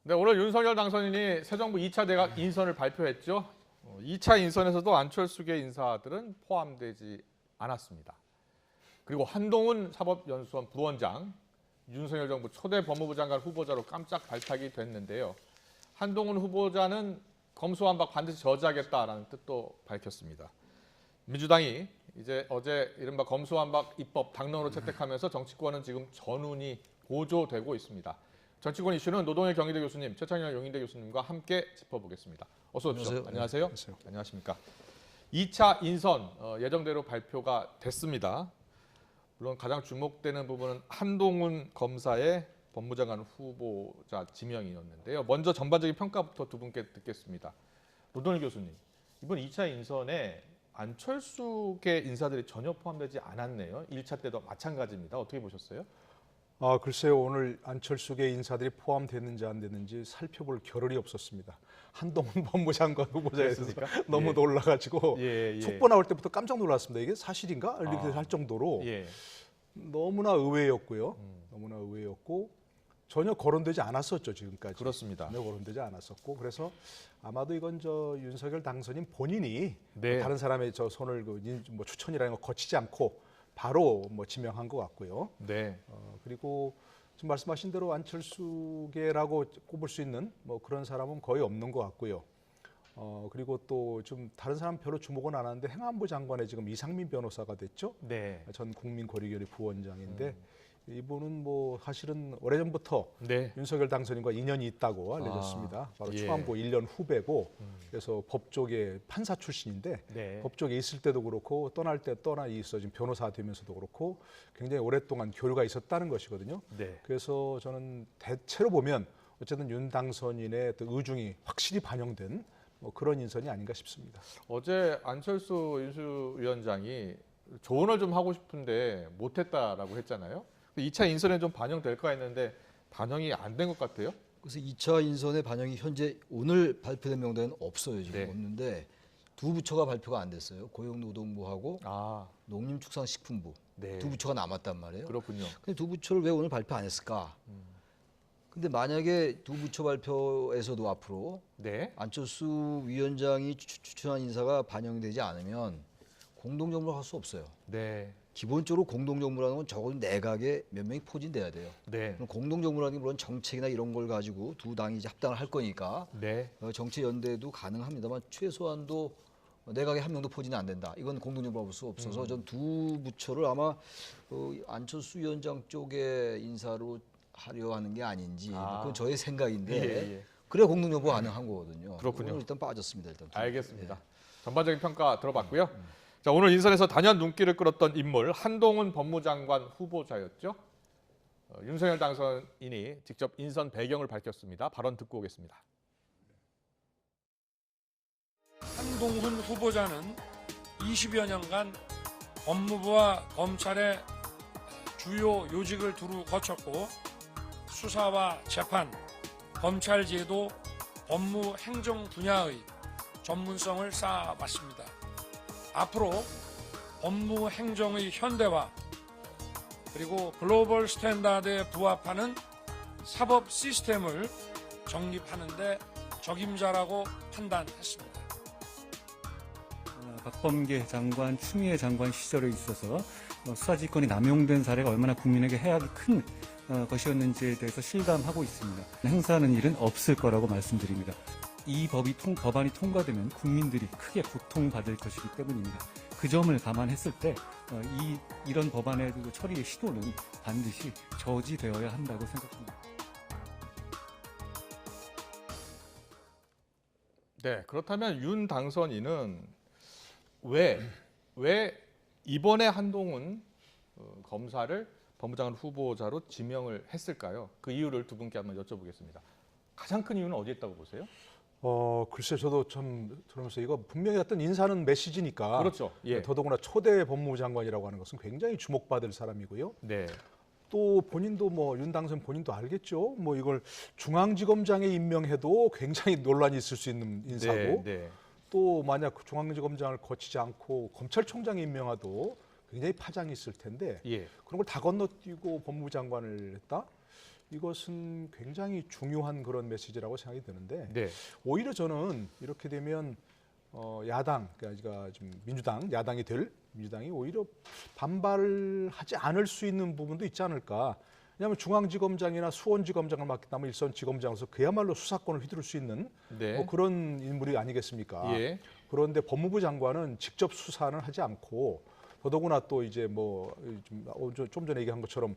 네, 오늘 윤석열 당선인이 새 정부 2차 대각 인선을 발표했죠. 2차 인선에서도 안철수계 인사들은 포함되지 않았습니다. 그리고 한동훈 사법연수원 부원장, 윤석열 정부 초대 법무부 장관 후보자로 깜짝 발탁이 됐는데요. 한동훈 후보자는 검수완박 반드시 저지하겠다라는 뜻도 밝혔습니다. 민주당이 이제 어제 이른바 검수완박 입법 당론으로 채택하면서 정치권은 지금 전운이 고조되고 있습니다. 정치권 이슈는 노동일 경희대 교수님, 최창현 용인대 교수님과 함께 짚어보겠습니다. 어서 오십시오. 안녕하세요. 안녕하세요. 안녕하십니까. 2차 인선 예정대로 발표가 됐습니다. 물론 가장 주목되는 부분은 한동훈 검사의 법무장관 후보자 지명이었는데요. 먼저 전반적인 평가부터 두 분께 듣겠습니다. 노동일 교수님, 이번 2차 인선에 안철수계 인사들이 전혀 포함되지 않았네요. 1차 때도 마찬가지입니다. 어떻게 보셨어요? 글쎄요. 오늘 안철수계 인사들이 포함됐는지 안 됐는지 살펴볼 겨를이 없었습니다. 한동훈 법무장관 후보자에 대해서 너무 놀라가지고 속보 나올 때부터 깜짝 놀랐습니다. 이게 사실인가? 이렇게 할 정도로 너무나 의외였고요. 너무나 의외였고 전혀 거론되지 않았었죠, 지금까지. 그렇습니다. 전혀 거론되지 않았었고 그래서 아마도 이건 윤석열 당선인 본인이 다른 사람의 손을 추천이라는 거 거치지 않고 바로 지명한 것 같고요. 네. 그리고 지금 말씀하신 대로 안철수계라고 꼽을 수 있는 그런 사람은 거의 없는 것 같고요. 그리고 또 좀 다른 사람 별로 주목은 안 하는데 행안부 장관에 지금 이상민 변호사가 됐죠. 네. 전 국민권익위원회 부원장인데 이분은 사실은 오래전부터 윤석열 당선인과 인연이 있다고 알려졌습니다. 바로 초안부 1년 후배고 그래서 법조계 판사 출신인데 법조계 있을 때도 그렇고 떠날 때 떠나 지금 변호사 되면서도 그렇고 굉장히 오랫동안 교류가 있었다는 것이거든요. 그래서 저는 대체로 보면 어쨌든 윤 당선인의 의중이 확실히 반영된 그런 인선이 아닌가 싶습니다. 어제 안철수 인수위원장이 조언을 좀 하고 싶은데 못했다라고 했잖아요. 2차 인선에 좀 반영될까 했는데 반영이 안 된 것 같아요. 그래서 2차 인선의 반영이 현재 오늘 발표된 명단은 없어요. 지금 없는데 두 부처가 발표가 안 됐어요. 고용노동부하고 농림축산식품부 두 부처가 남았단 말이에요. 그렇군요. 근데 두 부처를 왜 오늘 발표 안 했을까? 근데 만약에 두 부처 발표에서도 앞으로 안철수 위원장이 추천한 인사가 반영되지 않으면 공동정부를 할 수 없어요. 기본적으로 공동정부라는 건 적어도 내각에 몇 명이 포진돼야 돼요. 그럼 공동정부라는 게 물론 정책이나 이런 걸 가지고 두 당이 이제 합당을 할 거니까 정치 연대도 가능합니다만 최소한도 내각에 한 명도 포진이 안 된다. 이건 공동정부를 할 수 없어서 전 두 부처를 아마 안철수 위원장 쪽의 인사로 하려 하는 게 아닌지 그건 저의 생각인데 그래야 공동정부가 가능한 거거든요. 그렇군요. 오늘 일단 빠졌습니다. 일단. 알겠습니다. 전반적인 평가 들어봤고요. 자, 오늘 인선에서 단연 눈길을 끌었던 인물 한동훈 법무장관 후보자였죠. 윤석열 당선인이 직접 인선 배경을 밝혔습니다. 발언 듣고 오겠습니다. 한동훈 후보자는 20여 년간 법무부와 검찰의 주요 요직을 두루 거쳤고 수사와 재판, 검찰제도, 법무행정 분야의 전문성을 쌓아왔습니다. 앞으로 법무행정의 현대화 그리고 글로벌 스탠다드에 부합하는 사법 시스템을 정립하는 데 적임자라고 판단했습니다. 박범계 장관, 추미애 장관 시절에 있어서 수사지휘권이 남용된 사례가 얼마나 국민에게 해악이 큰 것이었는지에 대해서 실감하고 있습니다. 행사하는 일은 없을 거라고 말씀드립니다. 이 법안이 통과되면 국민들이 크게 고통받을 것이기 때문입니다. 그 점을 감안했을 때 이런 법안의 처리의 시도는 반드시 저지되어야 한다고 생각합니다. 네, 그렇다면 윤 당선인은 왜 이번에 한동훈 검사를 법무장관 후보자로 지명을 했을까요? 그 이유를 두 분께 한번 여쭤보겠습니다. 가장 큰 이유는 어디에 있다고 보세요? 글쎄 저도 참 들으면서 이거 분명히 어떤 인사는 메시지니까. 그렇죠. 더더구나 초대 법무부 장관이라고 하는 것은 굉장히 주목받을 사람이고요. 또 본인도 윤 당선 본인도 알겠죠. 이걸 중앙지검장에 임명해도 굉장히 논란이 있을 수 있는 인사고 또 만약 중앙지검장을 거치지 않고 검찰총장에 임명해도 굉장히 파장이 있을 텐데 그런 걸 다 건너뛰고 법무부 장관을 했다. 이것은 굉장히 중요한 그런 메시지라고 생각이 드는데 네. 오히려 저는 이렇게 되면 야당, 그러니까 지금 민주당, 야당이 될 민주당이 오히려 반발을 하지 않을 수 있는 부분도 있지 않을까. 왜냐하면 중앙지검장이나 수원지검장을 맡겠다면 일선지검장으로서 그야말로 수사권을 휘두를 수 있는 네. 뭐 그런 인물이 아니겠습니까? 예. 그런데 법무부 장관은 직접 수사는 하지 않고 더더구나 또 이제 좀 전에 얘기한 것처럼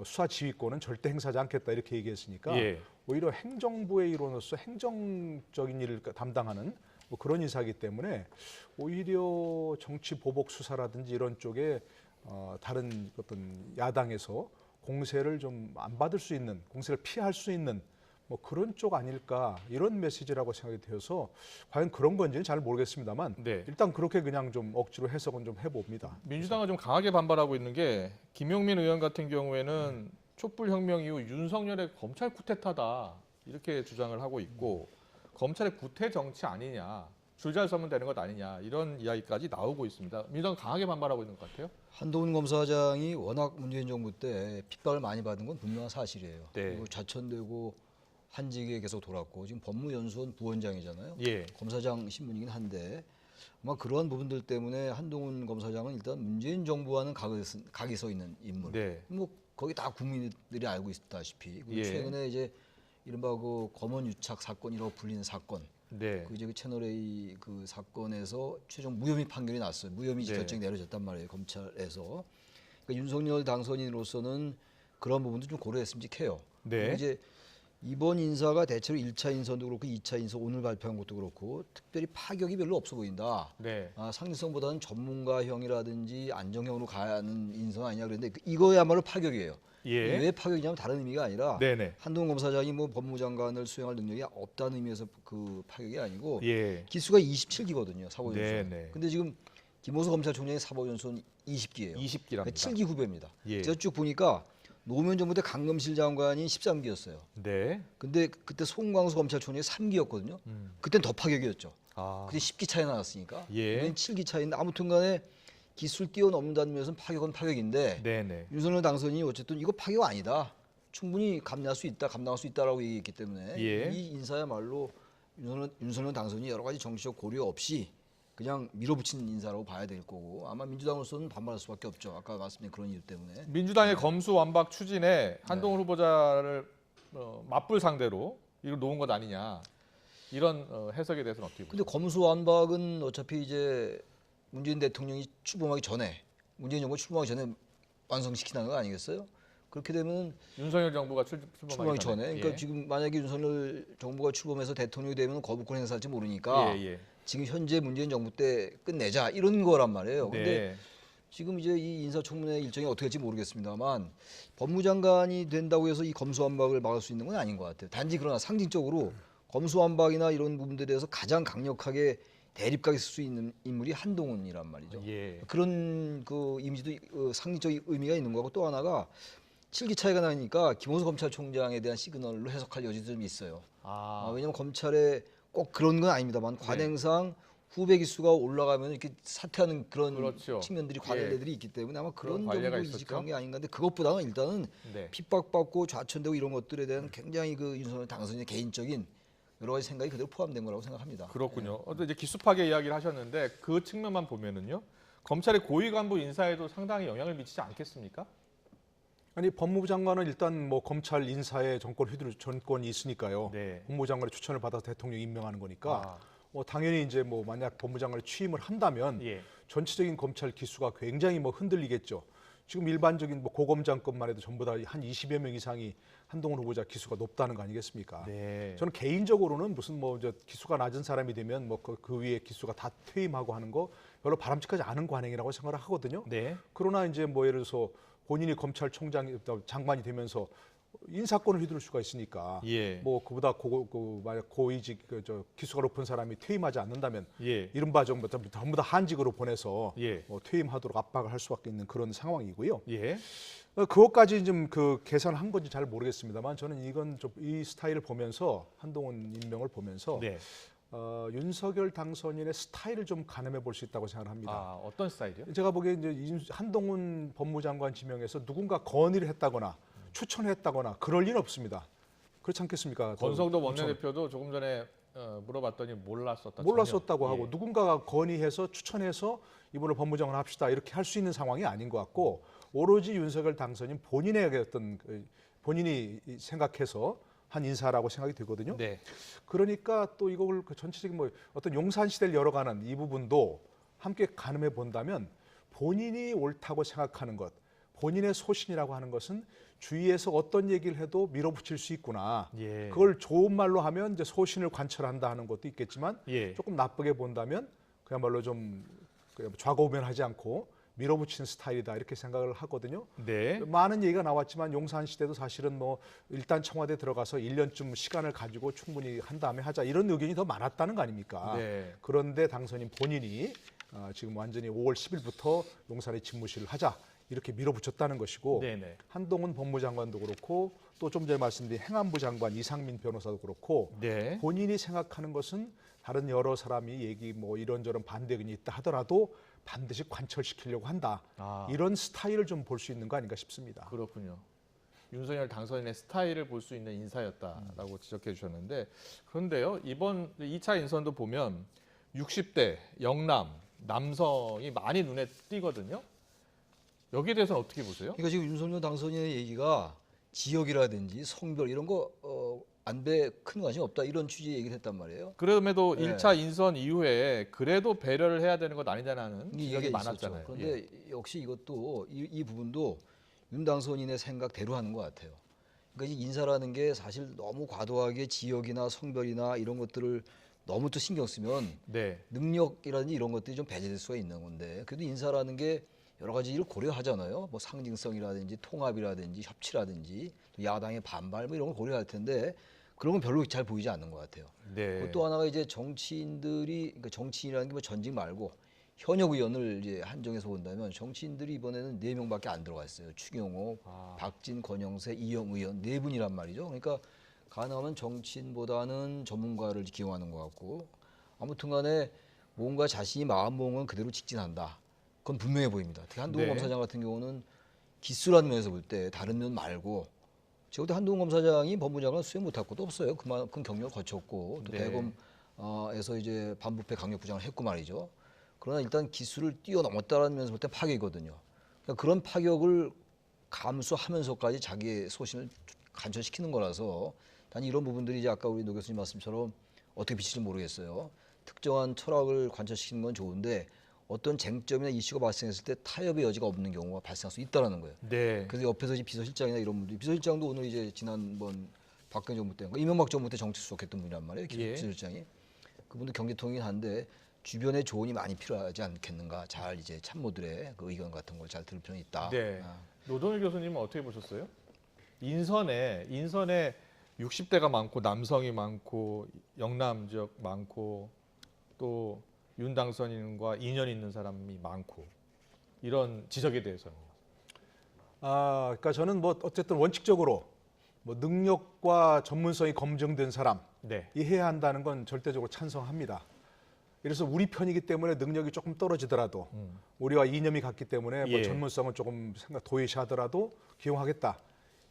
수사 지휘권은 절대 행사하지 않겠다 이렇게 얘기했으니까 예. 오히려 행정부의 일원으로서 행정적인 일을 담당하는 뭐 그런 인사이기 때문에 오히려 정치 보복 수사라든지 이런 쪽에 다른 어떤 야당에서 공세를 좀 안 받을 수 있는, 공세를 피할 수 있는 뭐 그런 쪽 아닐까 이런 메시지라고 생각이 되어서 과연 그런 건지는 잘 모르겠습니다만 네. 일단 그렇게 그냥 좀 억지로 해석은 좀 해봅니다. 민주당은 좀 강하게 반발하고 있는 게 김용민 의원 같은 경우에는 촛불혁명 이후 윤석열의 검찰 쿠데타다 이렇게 주장을 하고 있고 검찰의 구태 정치 아니냐, 줄 잘 서면 되는 것 아니냐 이런 이야기까지 나오고 있습니다. 민주당은 강하게 반발하고 있는 것 같아요. 한동훈 검사장이 워낙 문재인 정부 때 핍박을 많이 받은 건 분명한 사실이에요. 네. 그리고 좌천되고 한직에 계속 돌았고 지금 법무연수원 부원장이잖아요. 예. 검사장 신분이긴 한데 아마 그러한 부분들 때문에 한동훈 검사장은 일단 문재인 정부와는 각이 서 있는 인물. 네. 뭐 거기 다 국민들이 알고 있다시피 그리고 예. 최근에 이제 이른바 그 검언 유착 사건이라고 불리는 사건. 네. 그 이제 그 채널 A 그 사건에서 최종 무혐의 판결이 났어요. 무혐의 네. 결정이 내려졌단 말이에요. 검찰에서. 그러니까 윤석열 당선인으로서는 그런 부분도 좀 고려했음직해요. 네. 이제 이번 인사가 대체로 1차 인선도 그렇고 2차 인선 오늘 발표한 것도 그렇고 특별히 파격이 별로 없어 보인다. 네. 상징성보다는 전문가형이라든지 안정형으로 가는 인선 아니냐 그랬는데 이거야말로 파격이에요. 예. 왜 파격이냐면 다른 의미가 아니라 네네. 한동훈 검사장이 뭐 법무장관을 수행할 능력이 없다는 의미에서 그 파격이 아니고 예. 기수가 27기거든요. 사법연수원. 네네. 근데 지금 김호수 검찰총장의 사법연수원 20기예요. 20기랍니다. 7기 후배입니다. 예. 제가 쭉 보니까 노무현 정부 때 강금실 장관이 13기였어요. 네. 근데 그때 송광수 검찰총장이 3기였거든요. 그땐 더 파격이었죠. 아. 그때 10기 차이 나왔으니까. 예. 이번엔 7기 차이인데 아무튼간에 기술 뛰어넘는다는 면에서는 파격은 파격인데 네네. 윤석열 당선인이 어쨌든 이거 파격 아니다. 충분히 감당할 수 있다라고 얘기했기 때문에 예. 이 인사야말로 윤석열 당선인이 여러 가지 정치적 고려 없이 그냥 밀어붙인 인사라고 봐야 될 거고 아마 민주당으로서는 반발할 수밖에 없죠. 아까 말씀드린 그런 이유 때문에. 민주당의 검수완박 추진에 한동훈 후보자를 맞불 상대로 이걸 놓은 것 아니냐 이런 해석에 대해서는 어떻게 보세요? 근데 검수완박은 어차피 이제 문재인 대통령이 출범하기 전에 문재인 정부가 출범하기 전에 완성시키는 거 아니겠어요? 그렇게 되면 윤석열 정부가 출범하기 출범하기 전에 그러니까 예. 지금 만약에 윤석열 정부가 출범해서 대통령이 되면 거부권 행사할지 모르니까 예, 예. 지금 현재 문재인 정부 때 끝내자 이런 거란 말이에요. 근데 네. 지금 이제 이 인사청문회 일정이 어떻게 될지 모르겠습니다만 법무장관이 된다고 해서 이 검수완박을 막을 수 있는 건 아닌 것 같아요. 단지 그러나 상징적으로 검수완박이나 이런 부분들에 대해서 가장 강력하게 대립각에 쓸 수 있는 인물이 한동훈이란 말이죠. 예. 그런 그 이미지도 상징적 의미가 있는 거고 또 하나가 7기 차이가 나니까 김호수 검찰총장에 대한 시그널로 해석할 여지도 좀 있어요. 왜냐하면 검찰에 꼭 그런 건 아닙니다만 관행상 후배 기수가 올라가면 이렇게 사퇴하는 그런 그렇죠. 측면들이 예. 관례들이 있기 때문에 아마 그런 관례가 정도 있었죠. 이직한 게 아닌가 한데 그것보다는 일단은 네. 핍박받고 좌천되고 이런 것들에 대한 굉장히 그 윤석열 당선인의 개인적인 여러 가지 생각이 그대로 포함된 거라고 생각합니다. 그렇군요. 이제 기수파계 이야기를 하셨는데 그 측면만 보면은요. 검찰의 고위 간부 인사에도 상당히 영향을 미치지 않겠습니까? 아니 법무부 장관은 일단 뭐 검찰 인사에 전권이 있으니까요. 네. 법무부 장관의 추천을 받아서 대통령 임명하는 거니까 아, 당연히 이제 뭐 만약 법무부 장관을 취임을 한다면 예. 전체적인 검찰 기수가 굉장히 뭐 흔들리겠죠. 지금 일반적인 뭐 고검장급만 해도 전부 다 한 20여 명 이상이 한동훈 후보자 기수가 높다는 거 아니겠습니까? 네. 저는 개인적으로는 무슨 뭐 이제 기수가 낮은 사람이 되면 뭐 그 위에 기수가 다 퇴임하고 하는 거 별로 바람직하지 않은 관행이라고 생각을 하거든요. 네. 그러나 이제 뭐 예를 들어서 본인이 검찰총장이 장관이 되면서 인사권을 휘두를 수가 있으니까 예. 뭐 그보다 만약 고위직 기수가 높은 사람이 퇴임하지 않는다면 예. 이른바 전부 다 한직으로 보내서 예. 퇴임하도록 압박을 할 수밖에 있는 그런 상황이고요. 예. 그것까지 좀 그 계산한 건지 잘 모르겠습니다만 저는 이건 좀 이 스타일을 보면서 한동훈 임명을 보면서 네. 윤석열 당선인의 스타일을 좀 가늠해 볼 수 있다고 생각을 합니다. 어떤 스타일이요? 제가 보기에 이제 한동훈 법무장관 지명에서 누군가 건의를 했다거나 추천했다거나 그럴 리는 없습니다. 그렇지 않겠습니까? 권성동 원내대표도 조금 전에 물어봤더니 몰랐었다고 전혀. 하고 예. 누군가가 건의해서 추천해서 이분을 법무장관 합시다 이렇게 할 수 있는 상황이 아닌 것 같고 오로지 윤석열 당선인 본인의 어떤 본인이 생각해서 한 인사라고 생각이 되거든요. 네. 그러니까 또 이걸 그 전체적인 뭐 어떤 용산 시대를 열어가는 이 부분도 함께 가늠해 본다면 본인이 옳다고 생각하는 것, 본인의 소신이라고 하는 것은 주위에서 어떤 얘기를 해도 밀어붙일 수 있구나. 예. 그걸 좋은 말로 하면 이제 소신을 관철한다 하는 것도 있겠지만 예. 조금 나쁘게 본다면 그야말로 좀 그냥 좌고우면하지 않고 밀어붙이는 스타일이다 이렇게 생각을 하거든요. 네. 많은 얘기가 나왔지만 용산 시대도 사실은 뭐 일단 청와대 들어가서 1년쯤 시간을 가지고 충분히 한 다음에 하자 이런 의견이 더 많았다는 거 아닙니까? 네. 그런데 당선인 본인이 지금 완전히 5월 10일부터 용산에 집무실을 하자 이렇게 밀어붙였다는 것이고 네네. 한동훈 법무장관도 그렇고 또 좀 전에 말씀드린 행안부 장관 이상민 변호사도 그렇고 네. 본인이 생각하는 것은 다른 여러 사람이 얘기 뭐 이런저런 반대 의견이 있다 하더라도 반드시 관철시키려고 한다. 이런 스타일을 좀 볼 수 있는 거 아닌가 싶습니다. 그렇군요. 윤석열 당선인의 스타일을 볼 수 있는 인사였다라고 지적해 주셨는데 그런데요. 이번 2차 인선도 보면 60대 영남 남성이 많이 눈에 띄거든요. 여기에 대해서는 어떻게 보세요? 그러니까 지금 윤석열 당선인의 얘기가 지역이라든지 성별 이런 거 안배 큰 관심 없다 이런 취지의 얘기를 했단 말이에요. 그럼에도 네. 1차 인선 이후에 그래도 배려를 해야 되는 것 아니냐는 지적이 이게 많았잖아요. 있었죠. 그런데 역시 이것도 이 부분도 윤 당선인의 생각대로 하는 것 같아요. 그러니까 이 인사라는 게 사실 너무 과도하게 지역이나 성별이나 이런 것들을 너무 또 신경 쓰면 네. 능력이라든지 이런 것들이 좀 배제될 수가 있는 건데 그래도 인사라는 게 여러 가지 일을 고려하잖아요. 뭐 상징성이라든지 통합이라든지 협치라든지 또 야당의 반발 뭐 이런 걸 고려할 텐데 그런 건 별로 잘 보이지 않는 것 같아요. 네. 또 하나가 이제 정치인들이 그러니까 정치인이라는 게 뭐 전직 말고 현역 의원을 이제 한정해서 본다면 정치인들이 이번에는 4명밖에 안 들어가 있어요. 추경호, 박진, 권영세, 이영 의원 4분이란 말이죠. 그러니까 가능하면 정치인보다는 전문가를 기용하는 것 같고 아무튼간에 뭔가 자신이 마음 먹은 건 그대로 직진한다. 그건 분명해 보입니다. 특히 한동훈 네. 검사장 같은 경우는 기수라는 면에서 볼 때 다른 면 말고 적어도 한동훈 검사장이 법무장관을 수행 못할 것도 없어요. 그만큼 경력을 거쳤고 또 네. 대검에서 이제 반부패 강력부장을 했고 말이죠. 그러나 일단 기수를 뛰어넘었다는 면에서 볼 때 파격이거든요. 그러니까 그런 파격을 감수하면서까지 자기의 소신을 관철시키는 거라서 단 이런 부분들이 이제 아까 우리 노 교수님 말씀처럼 어떻게 비칠지 모르겠어요. 특정한 철학을 관철시키는 건 좋은데 어떤 쟁점이나 이슈가 발생했을 때 타협의 여지가 없는 경우가 발생할 수 있다라는 거예요. 네. 그래서 옆에서 이제 비서실장이나 이런 분들, 비서실장도 오늘 이제 지난번 박근혜 정부 때, 그러니까 이명박 정부 때 정치 수석했던 분이란 말이에요. 예. 비서실장이. 그분도 경제통이긴 한데 주변에 조언이 많이 필요하지 않겠는가. 잘 이제 참모들의 그 의견 같은 걸 잘 들을 필요는 있다. 네. 아. 노동일 교수님은 어떻게 보셨어요? 인선에 60대가 많고 남성이 많고 영남 지역 많고 또 윤 당선인과 인연 있는 사람이 많고 이런 지적에 대해서는 그러니까 저는 뭐 어쨌든 원칙적으로 뭐 능력과 전문성이 검증된 사람 네. 이해야 한다는 건 절대적으로 찬성합니다. 그래서 우리 편이기 때문에 능력이 조금 떨어지더라도 우리와 이념이 같기 때문에 뭐 예. 전문성은 조금 도외시하더라도 기용하겠다.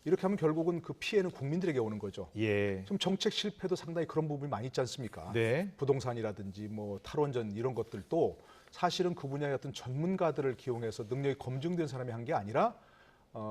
이렇게 하면 결국은 그 피해는 국민들에게 오는 거죠. 예. 좀 정책 실패도 상당히 그런 부분이 많이 있지 않습니까? 네. 부동산이라든지 뭐 탈원전 이런 것들도 사실은 그 분야의 어떤 전문가들을 기용해서 능력이 검증된 사람이 한 게 아니라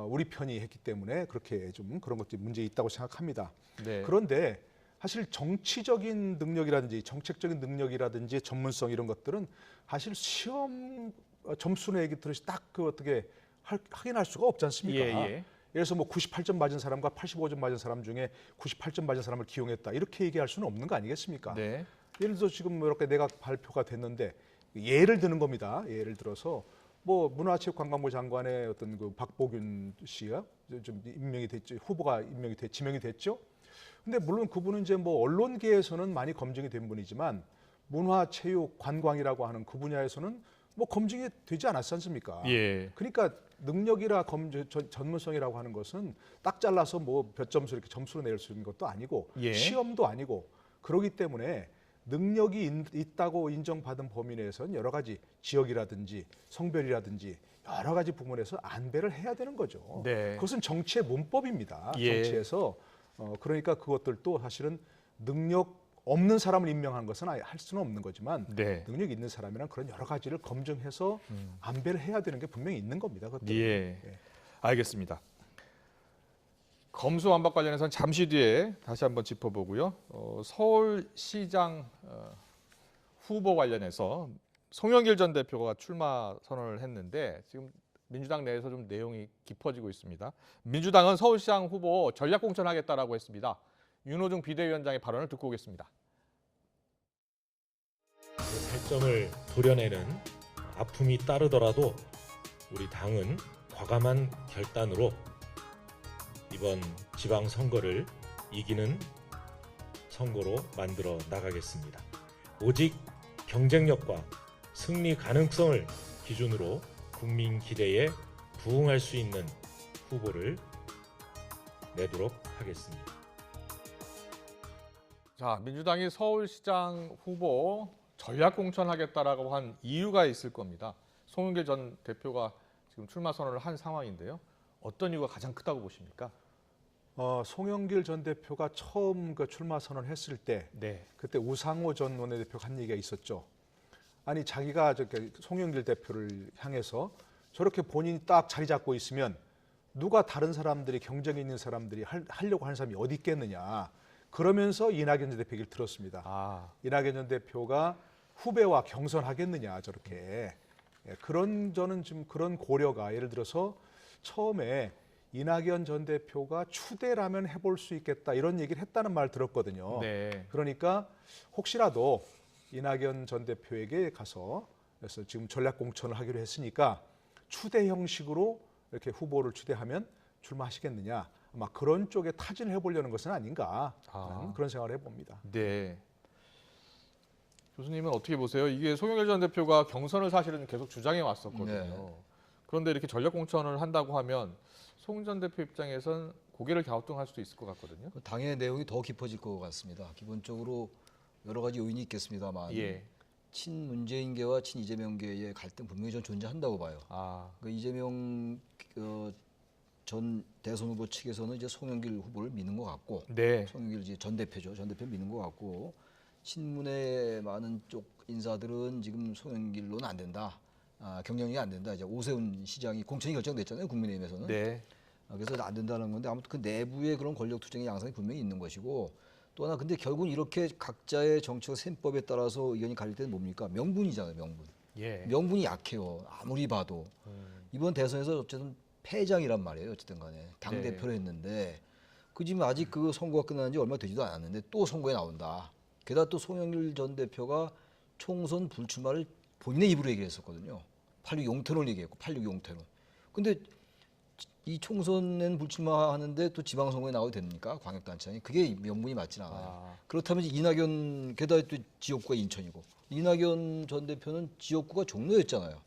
우리 편이 했기 때문에 그렇게 좀 그런 것들이 문제 있다고 생각합니다. 네. 그런데 사실 정치적인 능력이라든지 정책적인 능력이라든지 전문성 이런 것들은 사실 시험 점수 내기 들으시 딱 그 어떻게 확인할 수가 없지 않습니까? 예. 그래서 뭐 98점 맞은 사람과 85점 맞은 사람 중에 98점 맞은 사람을 기용했다 이렇게 얘기할 수는 없는 거 아니겠습니까? 네. 예를 들어서 지금 이렇게 내각 발표가 됐는데 예를 드는 겁니다. 예를 들어서 뭐 문화체육관광부 장관의 어떤 그 박보균 씨가 좀 임명이 됐죠. 후보가 지명이 됐죠. 근데 물론 그분은 이제 뭐 언론계에서는 많이 검증이 된 분이지만 문화체육 관광이라고 하는 그 분야에서는 뭐 검증이 되지 않았지 않습니까? 예. 그러니까 능력이라 전문성이라고 하는 것은 딱 잘라서 뭐 몇 점수 이렇게 점수로 낼 수 있는 것도 아니고 예. 시험도 아니고 그렇기 때문에 능력이 있다고 인정받은 범위 내에서는 여러 가지 지역이라든지 성별이라든지 여러 가지 부분에서 안배를 해야 되는 거죠. 네. 그것은 정치의 문법입니다. 예. 정치에서 그러니까 그것들도 사실은 능력 없는 사람을 임명한 것은 할 수는 없는 거지만 네. 능력 있는 사람이란 그런 여러 가지를 검증해서 안배를 해야 되는 게 분명히 있는 겁니다. 그것도. 예. 알겠습니다. 검수완박 관련해서는 잠시 뒤에 다시 한번 짚어보고요. 서울시장 후보 관련해서 송영길 전 대표가 출마 선언을 했는데 지금 민주당 내에서 좀 내용이 깊어지고 있습니다. 민주당은 서울시장 후보 전략 공천하겠다라고 했습니다. 윤호중 비대위원장의 발언을 듣고 오겠습니다. 발전을 도려내는 아픔이 따르더라도 우리 당은 과감한 결단으로 이번 지방선거를 이기는 선거로 만들어 나가겠습니다. 오직 경쟁력과 승리 가능성을 기준으로 국민 기대에 부응할 수 있는 후보를 내도록 하겠습니다. 자, 민주당이 서울시장 후보 전략 공천하겠다라고 한 이유가 있을 겁니다. 송영길 전 대표가 지금 출마 선언을 한 상황인데요. 어떤 이유가 가장 크다고 보십니까? 송영길 전 대표가 처음 그 출마 선언했을 때 네. 그때 우상호 전 원내대표가 한 얘기가 있었죠. 아니 자기가 송영길 대표를 향해서 저렇게 본인이 딱 자리 잡고 있으면 누가 다른 사람들이 경쟁이 있는 사람들이 하려고 하는 사람이 어디 있겠느냐. 그러면서 이낙연 전 대표 얘기를 들었습니다. 이낙연 전 대표가 후배와 경선하겠느냐 저렇게. 저는 지금 그런 고려가 예를 들어서 처음에 이낙연 전 대표가 추대라면 해볼 수 있겠다 이런 얘기를 했다는 말 들었거든요. 네. 그러니까 혹시라도 이낙연 전 대표에게 가서 그래서 지금 전략 공천을 하기로 했으니까 추대 형식으로 이렇게 후보를 추대하면 출마하시겠느냐. 아마 그런 쪽에 타진을 해보려는 것은 아닌가 그런 생각을 해봅니다. 네. 교수님은 어떻게 보세요? 이게 송영길 전 대표가 경선을 사실은 계속 주장해 왔었거든요. 네. 그런데 이렇게 전략 공천을 한다고 하면 송 전 대표 입장에선 고개를 갸우뚱할 수도 있을 것 같거든요. 당의 내용이 더 깊어질 것 같습니다. 기본적으로 여러 가지 요인이 있겠습니다만 예. 친문재인계와 친이재명계의 갈등 분명히 전 존재한다고 봐요. 이재명 전 대선 후보 측에서는 이제 송영길 후보를 믿는 것 같고, 네. 송영길 이제 전 대표죠. 전 대표 믿는 것 같고, 친문의 많은 쪽 인사들은 지금 송영길로는 안 된다. 경쟁력이 안 된다. 이제 오세훈 시장이 공천이 결정됐잖아요. 국민의힘에서는. 네. 그래서 안 된다는 건데 아무튼 그 내부의 그런 권력 투쟁의 양상이 분명히 있는 것이고 또 하나 근데 결국은 이렇게 각자의 정치적 셈법에 따라서 의견이 갈릴 때는 뭡니까? 명분이잖아요. 명분. 예. 명분이 약해요. 아무리 봐도. 이번 대선에서 어쨌든 패장이란 말이에요. 어쨌든 간에 당대표를 했는데 그 지금 아직 그 선거가 끝난 지 얼마 되지도 않았는데 또 선거에 나온다. 게다가 또 송영길 전 대표가 총선 불출마를 본인의 입으로 얘기했었거든요. 86 용태론을 얘기했고 86 용태론. 근데 이 총선엔 불출마하는데 또 지방선거에 나와도 됩니까? 광역단체장이. 그게 명분이 맞진 않아요. 그렇다면 이낙연, 게다가 또 지역구가 인천이고 이낙연 전 대표는 지역구가 종로였잖아요.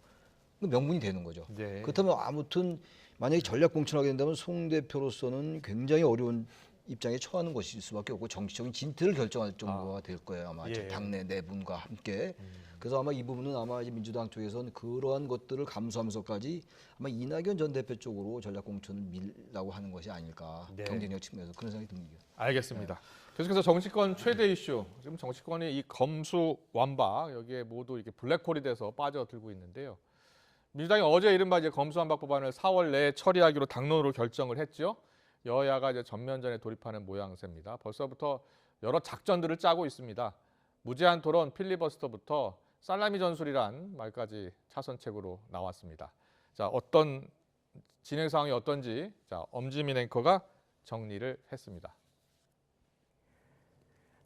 명분이 되는 거죠. 네. 그렇다면 아무튼 만약에 전략 공천하게 된다면 송 대표로서는 굉장히 어려운 입장에 처하는 것일 수밖에 없고 정치적인 진퇴를 결정할 정도가 될 거예요. 아마 예. 당내 내분과 함께. 그래서 아마 이 부분은 아마 이제 민주당 쪽에서는 그러한 것들을 감수하면서까지 아마 이낙연 전 대표 쪽으로 전략 공천을 밀라고 하는 것이 아닐까. 네. 경쟁력 측면에서 그런 생각이 듭니다. 알겠습니다. 계속해서 정치권 최대 이슈. 지금 정치권이 이 검수완박 여기에 모두 이렇게 블랙홀이 돼서 빠져들고 있는데요. 민주당이 어제 이른바 이제 검수완박 법안을 4월 내에 처리하기로 당론으로 결정을 했죠. 여야가 이제 전면전에 돌입하는 모양새입니다. 벌써부터 여러 작전들을 짜고 있습니다. 무제한 토론, 필리버스터부터 살라미 전술이란 말까지 차선책으로 나왔습니다. 자, 어떤 진행 상황이 어떤지 엄지민 앵커가 정리를 했습니다.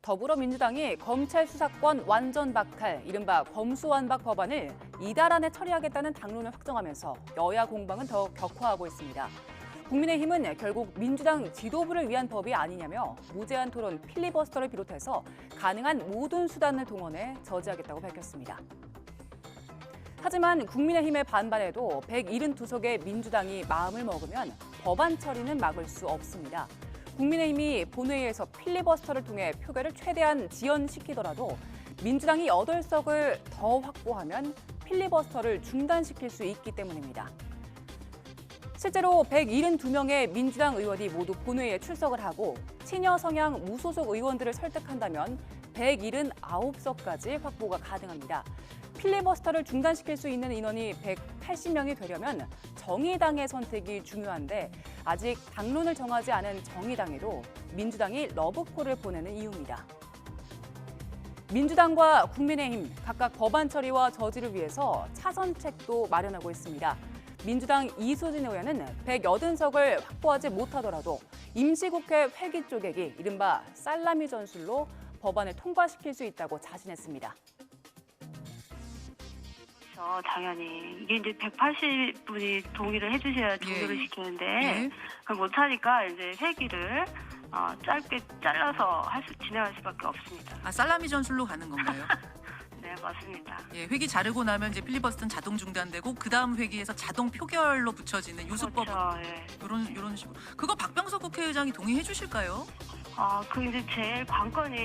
더불어민주당이 검찰 수사권 완전 박탈, 이른바 검수완박 법안을 이달 안에 처리하겠다는 당론을 확정하면서 여야 공방은 더 격화하고 있습니다. 국민의힘은 결국 민주당 지도부를 위한 법이 아니냐며 무제한 토론, 필리버스터를 비롯해서 가능한 모든 수단을 동원해 저지하겠다고 밝혔습니다. 하지만 국민의힘의 반발에도 172석의 민주당이 마음을 먹으면 법안 처리는 막을 수 없습니다. 국민의힘이 본회의에서 필리버스터를 통해 표결을 최대한 지연시키더라도 민주당이 8석을 더 확보하면 필리버스터를 중단시킬 수 있기 때문입니다. 실제로 172명의 민주당 의원이 모두 본회의에 출석을 하고 친여 성향 무소속 의원들을 설득한다면 179석까지 확보가 가능합니다. 필리버스터를 중단시킬 수 있는 인원이 180명이 되려면 정의당의 선택이 중요한데 아직 당론을 정하지 않은 정의당에도 민주당이 러브콜을 보내는 이유입니다. 민주당과 국민의힘 각각 법안 처리와 저지를 위해서 차선책도 마련하고 있습니다. 민주당 이수진 의원은 180석을 확보하지 못하더라도 임시국회 회기 쪼개기, 이른바 살라미 전술로 법안을 통과시킬 수 있다고 자신했습니다. 당연히 이게 이제 180분이 동의를 해주셔야 종료를 시키는데 그걸 못하니까 이제 회기를 짧게 잘라서 진행할 수밖에 없습니다. 아, 살라미 전술로 가는 건가요? 네, 맞습니다. 예, 회기 자르고 나면 이제 필리버스터는 자동 중단되고 그 다음 회기에서 자동 표결로 붙여지는 요수법 그렇죠, 예. 이런 식으로. 그거 박병석 국회의장이 동의해 주실까요? 그 이제 제일 관건이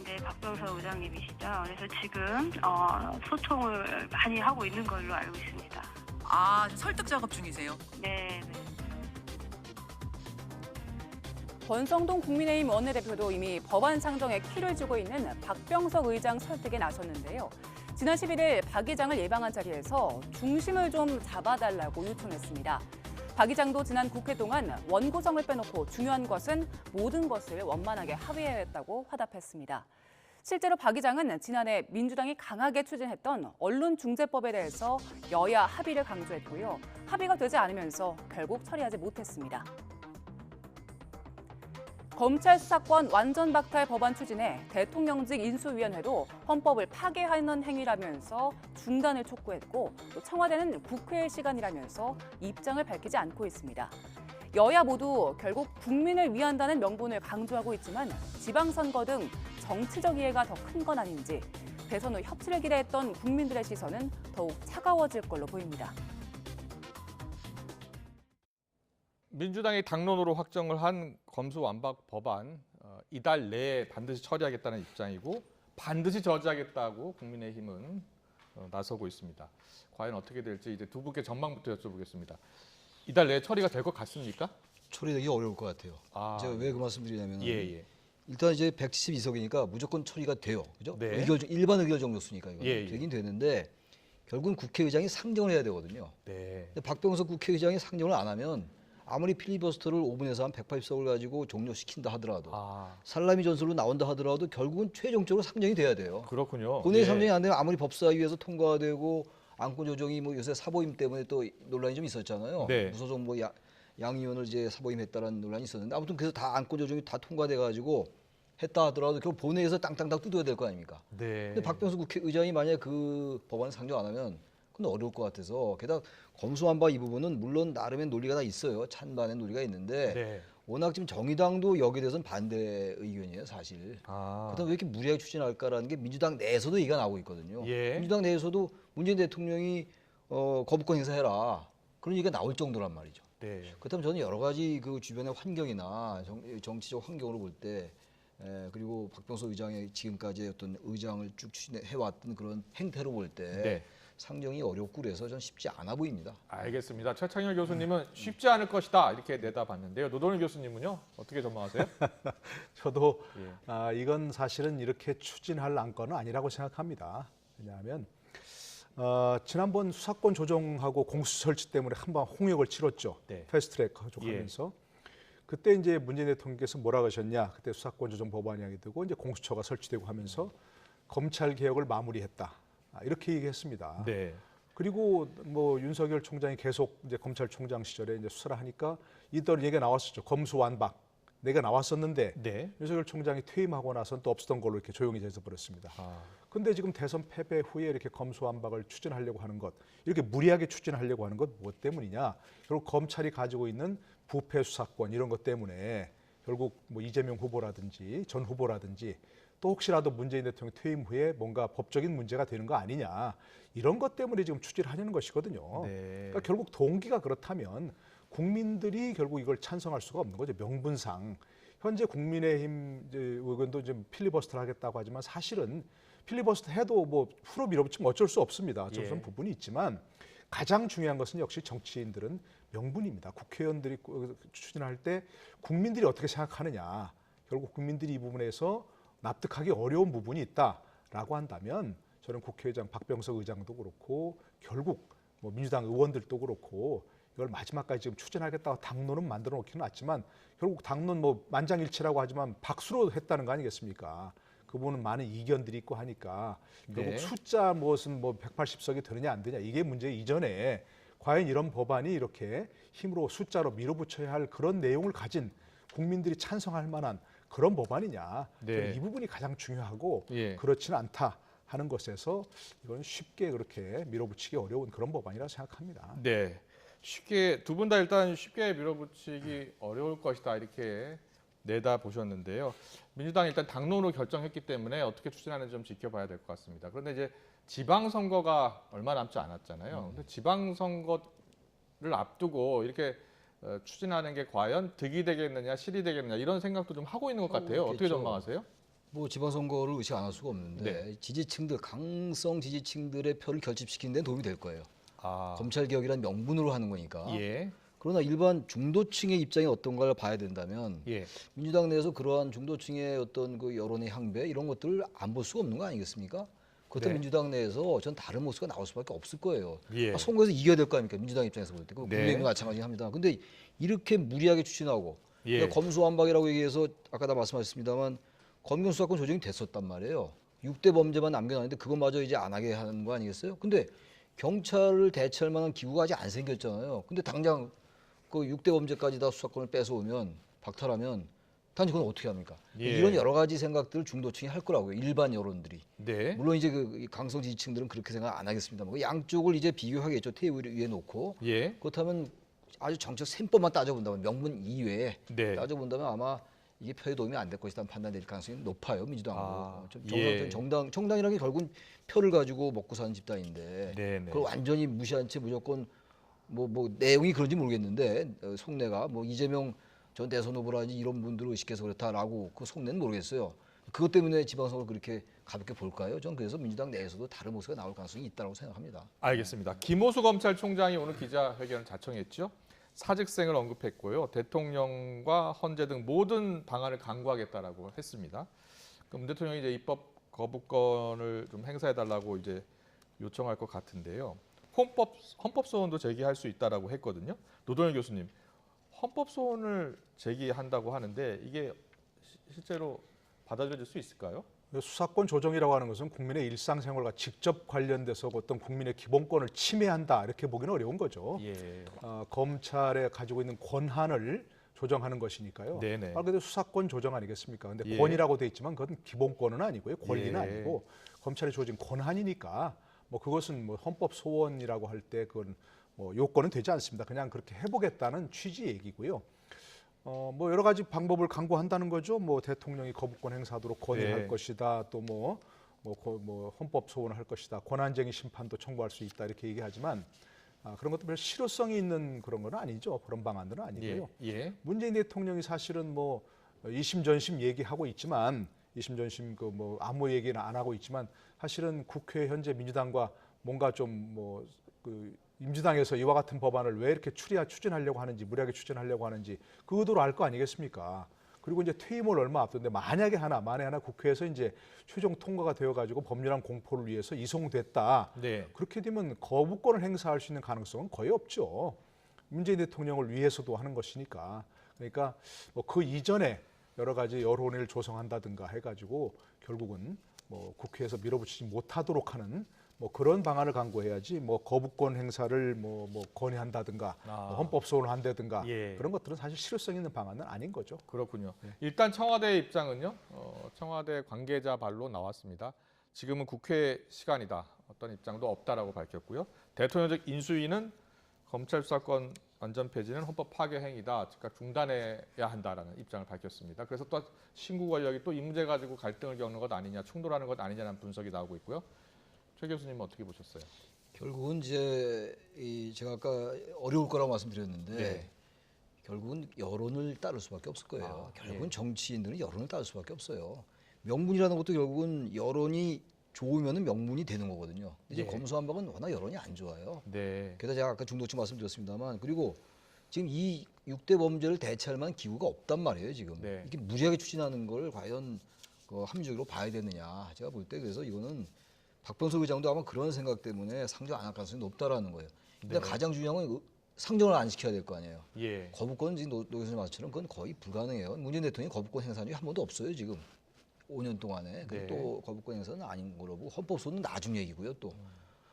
이제 박병석 의장님이시죠. 그래서 지금 소통을 많이 하고 있는 걸로 알고 있습니다. 아, 설득 작업 중이세요? 네. 권성동 국민의힘 원내대표도 이미 법안 상정에 키를 주고 있는 박병석 의장 설득에 나섰는데요. 지난 11일 박 의장을 예방한 자리에서 중심을 좀 잡아달라고 요청했습니다. 박 의장도 지난 국회 동안 원고성을 빼놓고 중요한 것은 모든 것을 원만하게 합의해야했다고 화답했습니다. 실제로 박 의장은 지난해 민주당이 강하게 추진했던 언론중재법에 대해서 여야 합의를 강조했고요. 합의가 되지 않으면서 결국 처리하지 못했습니다. 검찰 수사권 완전 박탈 법안 추진에 대통령직 인수위원회도 헌법을 파괴하는 행위라면서 중단을 촉구했고 또 청와대는 국회의 시간이라면서 입장을 밝히지 않고 있습니다. 여야 모두 결국 국민을 위한다는 명분을 강조하고 있지만 지방선거 등 정치적 이해가 더 큰 건 아닌지 대선 후 협치를 기대했던 국민들의 시선은 더욱 차가워질 걸로 보입니다. 민주당이 당론으로 확정을 한 검수완박 법안 이달 내에 반드시 처리하겠다는 입장이고 반드시 저지하겠다고 국민의힘은 나서고 있습니다. 과연 어떻게 될지 이제 두 분께 전망부터 여쭤보겠습니다. 이달 내에 처리가 될 것 같습니까? 처리되기 어려울 것 같아요. 제가 왜 그 말씀드리냐면 일단 이제 172석이니까 무조건 처리가 돼요. 그죠? 네. 일반 의결 정도수니까 이거 예. 되긴 되는데 결국은 국회의장이 상정을 해야 되거든요. 네. 근데 박병석 국회의장이 상정을 안 하면 아무리 필리버스터를 5분에서 한 180석을 가지고 종료시킨다 하더라도 살라미 전술로 나온다 하더라도 결국은 최종적으로 상정이 돼야 돼요. 그렇군요. 본회의 상정이 안 되면 아무리 법사위에서 통과가 되고 안건 조정이 뭐 요새 사보임 때문에 또 논란이 좀 있었잖아요. 네. 무소속 뭐 양 의원을 이제 사보임했다라는 논란이 있었는데 아무튼 그래서 다 안건 조정이 다 통과돼 가지고 했다 하더라도 결국 본회의에서 땅땅땅 뜯어야 될 거 아닙니까? 네. 근데 박병석 국회의장이 만약에 그 법안을 상정 안 하면 그건 어려울 것 같아서 게다가 검수완박 이 부분은 물론 나름의 논리가 다 있어요. 찬반의 논리가 있는데 네. 워낙 지금 정의당도 여기에 대해서는 반대 의견이에요, 사실. 그렇다면 왜 이렇게 무리하게 추진할까라는 게 민주당 내에서도 얘기가 나오고 있거든요. 민주당 내에서도 문재인 대통령이 거부권 행사해라. 그런 얘기가 나올 정도란 말이죠. 네. 그렇다면 저는 여러 가지 그 주변의 환경이나 정치적 환경으로 볼 때 그리고 박병석 의장의 지금까지 어떤 의장을 쭉 추진해왔던 그런 행태로 볼 때 상정이 어렵고 그래서 전 쉽지 않아 보입니다. 알겠습니다. 최창렬 교수님은 쉽지 않을 것이다 이렇게 내다봤는데요. 노동일 교수님은요? 어떻게 전망하세요? 저도 이건 사실은 이렇게 추진할 안건은 아니라고 생각합니다. 왜냐하면 지난번 수사권 조정하고 공수처 설치 때문에 한번 홍역을 치렀죠. 패스트트랙 가족하면서. 그때 이제 문재인 대통령께서 뭐라고 하셨냐? 그때 수사권 조정 법안이 되고 이제 공수처가 설치되고 하면서 검찰 개혁을 마무리했다. 이렇게 얘기했습니다. 네. 그리고 뭐 윤석열 총장이 계속 이제 검찰총장 시절에 이제 수사를 하니까 이들 얘기가 나왔었죠. 검수완박. 내가 나왔었는데 윤석열 총장이 퇴임하고 나서는 또 없었던 걸로 이렇게 조용히 돼서 버렸습니다. 근데 지금 대선 패배 후에 이렇게 검수완박을 추진하려고 하는 것, 이렇게 무리하게 추진하려고 하는 것 무엇 때문이냐? 결국 검찰이 가지고 있는 부패 수사권 이런 것 때문에 결국 뭐 이재명 후보라든지 전 후보라든지 또 혹시라도 문재인 대통령 퇴임 후에 뭔가 법적인 문제가 되는 거 아니냐 이런 것 때문에 지금 추진하려는 것이거든요. 그러니까 결국 동기가 그렇다면 국민들이 결국 이걸 찬성할 수가 없는 거죠. 명분상 현재 국민의힘 의원도 지금 필리버스터를 하겠다고 하지만 사실은 필리버스터 해도 뭐 풀어 밀어붙이면 어쩔 수 없습니다. 어쩔 수 없는 부분이 있지만 가장 중요한 것은 역시 정치인들은 명분입니다. 국회의원들이 추진할 때 국민들이 어떻게 생각하느냐. 결국 국민들이 이 부분에서 납득하기 어려운 부분이 있다라고 한다면 저는 국회의장 박병석 의장도 그렇고 결국 뭐 민주당 의원들도 그렇고 이걸 마지막까지 지금 추진하겠다고 당론은 만들어 놓기는 했지만 결국 당론 뭐 만장일치라고 하지만 박수로 했다는 거 아니겠습니까? 그 부분은 많은 이견들이 있고 하니까 결국 숫자 무엇은 뭐 180석이 되느냐 안 되냐 이게 문제 이전에 과연 이런 법안이 이렇게 힘으로 숫자로 밀어붙여야 할 그런 내용을 가진 국민들이 찬성할 만한 그런 법안이냐. 저는 이 부분이 가장 중요하고 그렇지는 않다 하는 것에서 이건 쉽게 그렇게 밀어붙이기 어려운 그런 법안이라고 생각합니다. 네, 쉽게 두 분 다 일단 쉽게 밀어붙이기 어려울 것이다 이렇게 내다 보셨는데요. 민주당이 일단 당론으로 결정했기 때문에 어떻게 추진하는지 좀 지켜봐야 될 것 같습니다. 그런데 이제 지방선거가 얼마 남지 않았잖아요. 근데 지방선거를 앞두고 이렇게 추진하는 게 과연 득이 되겠느냐 실이 되겠느냐 이런 생각도 좀 하고 있는 것 같아요. 어떻게 전망하세요? 뭐 지방선거를 의식 안 할 수가 없는데 지지층들, 강성 지지층들의 표를 결집시키는 데 도움이 될 거예요. 검찰개혁이란 명분으로 하는 거니까. 그러나 일반 중도층의 입장이 어떤가를 봐야 된다면 민주당 내에서 그러한 중도층의 어떤 그 여론의 향배 이런 것들을 안 볼 수가 없는 거 아니겠습니까? 그렇다면 민주당 내에서 전 다른 모습가 나올 수밖에 없을 거예요. 선거에서 이겨야 될 거 아닙니까? 민주당 입장에서 볼 때. 국민의힘도 마찬가지 합니다. 근데 이렇게 무리하게 추진하고 그러니까 검수완박이라고 얘기해서 아까 다 말씀하셨습니다만 검경 수사권 조정이 됐었단 말이에요. 6대 범죄만 남겨놨는데 그것마저 이제 안 하게 하는 거 아니겠어요? 근데 경찰을 대체할 만한 기구가 아직 안 생겼잖아요. 근데 당장 그 6대 범죄까지 다 수사권을 뺏어오면 박탈하면 단지 그건 어떻게 합니까? 이런 여러 가지 생각들을 중도층이 할 거라고요. 일반 여론들이. 물론 이제 그 강성 지지층들은 그렇게 생각 안 하겠습니다만 그 양쪽을 이제 비교하겠죠. 테이블 위에 놓고. 그렇다면 아주 정책 셈법만 따져본다면 명분 이외에 따져본다면 아마 이게 표에 도움이 안 될 것이라는 판단이 될 가능성이 높아요. 민주당으로. 정당이라는 게 결국은 표를 가지고 먹고 사는 집단인데 그걸 완전히 무시한 채 무조건 뭐 내용이 그런지 모르겠는데 속내가 뭐 이재명 전 대선 후보라든지 이런 분들을 의식해서 그렇다라고 그 속내는 모르겠어요. 그것 때문에 지방선거를 그렇게 가볍게 볼까요? 전 그래서 민주당 내에서도 다른 모습이 나올 가능성이 있다고 생각합니다. 알겠습니다. 김호수 검찰총장이 오늘 기자회견을 자청했죠. 사직생을 언급했고요. 대통령과 헌재 등 모든 방안을 강구하겠다라고 했습니다. 그럼 대통령이 이제 입법 거부권을 좀 행사해달라고 이제 요청할 것 같은데요. 헌법 소원도 제기할 수 있다라고 했거든요. 노동현 교수님, 헌법 소원을 제기한다고 하는데 이게 실제로 받아들여질 수 있을까요? 수사권 조정이라고 하는 것은 국민의 일상생활과 직접 관련돼서 어떤 국민의 기본권을 침해한다 이렇게 보기는 어려운 거죠. 검찰에 가지고 있는 권한을 조정하는 것이니까요. 말 그대로 수사권 조정 아니겠습니까? 근데 권이라고 돼 있지만 그건 기본권은 아니고요. 권리는 아니고 검찰이 주어진 권한이니까 뭐 그것은 뭐 헌법 소원이라고 할 때 그건 뭐 요건은 되지 않습니다. 그냥 그렇게 해보겠다는 취지 얘기고요. 뭐 여러 가지 방법을 강구한다는 거죠. 뭐 대통령이 거부권 행사하도록 건의할 것이다. 또 뭐 헌법 소원을 할 것이다. 권한쟁의 심판도 청구할 수 있다. 이렇게 얘기하지만 그런 것도 별 실효성이 있는 그런 건 아니죠. 그런 방안들은 아니고요. 문재인 대통령이 사실은 뭐 이심전심 얘기하고 있지만 이심전심 그 뭐 아무 얘기는 안 하고 있지만 사실은 국회 현재 민주당과 뭔가 좀 뭐 그 민주당에서 이와 같은 법안을 왜 이렇게 추진하려고 하는지 무리하게 추진하려고 하는지 그 의도를 알 거 아니겠습니까? 그리고 이제 퇴임을 얼마 앞뒀는데 만약에 하나 국회에서 이제 최종 통과가 되어가지고 법률안 공포를 위해서 이송됐다. 그렇게 되면 거부권을 행사할 수 있는 가능성은 거의 없죠. 문재인 대통령을 위해서도 하는 것이니까. 그러니까 뭐 그 이전에 여러 가지 여론을 조성한다든가 해가지고 결국은 뭐 국회에서 밀어붙이지 못하도록 하는 뭐 그런 방안을 강구해야지 뭐 거부권 행사를 뭐 건의한다든가 뭐 헌법 소원을 한다든가 그런 것들은 사실 실효성 있는 방안은 아닌 거죠. 그렇군요. 일단 청와대 입장은요. 청와대 관계자 발로 나왔습니다. 지금은 국회 시간이다. 어떤 입장도 없다라고 밝혔고요. 대통령직 인수위는 검찰 수사권 완전 폐지는 헌법 파괴 행위다. 즉각 중단해야 한다라는 입장을 밝혔습니다. 그래서 또 신구 권력이 또 이 문제 가지고 갈등을 겪는 것 아니냐, 충돌하는 것 아니냐는 분석이 나오고 있고요. 최 교수님은 어떻게 보셨어요? 결국은 이제 제가 아까 어려울 거라고 말씀드렸는데 결국은 여론을 따를 수밖에 없을 거예요. 결국은 정치인들은 여론을 따를 수밖에 없어요. 명분이라는 것도 결국은 여론이 좋으면 명분이 되는 거거든요. 이제 검수완박은 워낙 여론이 안 좋아요. 게다가 제가 아까 중도층 말씀드렸습니다만 그리고 지금 이 6대 범죄를 대체할 만한 기구가 없단 말이에요, 지금. 네. 이렇게 무리하게 추진하는 걸 과연 합리적으로 봐야 되느냐. 제가 볼 때 그래서 이거는 박병석 의장도 아마 그런 생각 때문에 상정 안 할 가능성이 높다라는 거예요. 일단 네. 가장 중요한 건 상정을 안 시켜야 될 거 아니에요. 예. 거부권 지금 노 교수님 말씀처럼 그건 거의 불가능해요. 문재인 대통령이 거부권 행사한 적이 한 번도 없어요, 지금. 5년 동안에. 네. 또 거부권 행사는 아닌 거라고 헌법소는 나중 얘기고요, 또.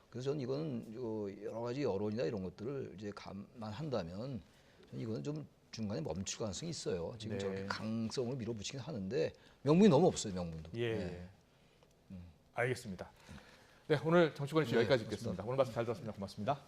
그래서 저는 이거는 여러 가지 여론이나 이런 것들을 이제 감안한다면 저는 이거는 좀 중간에 멈출 가능성이 있어요. 지금 네. 저렇게 강성을 밀어붙이긴 하는데 명분이 너무 없어요, 명분도. 예. 네. 알겠습니다. 네, 오늘 정치권 이슈 네, 여기까지 듣겠습니다. 오늘 말씀 잘 들었습니다. 고맙습니다.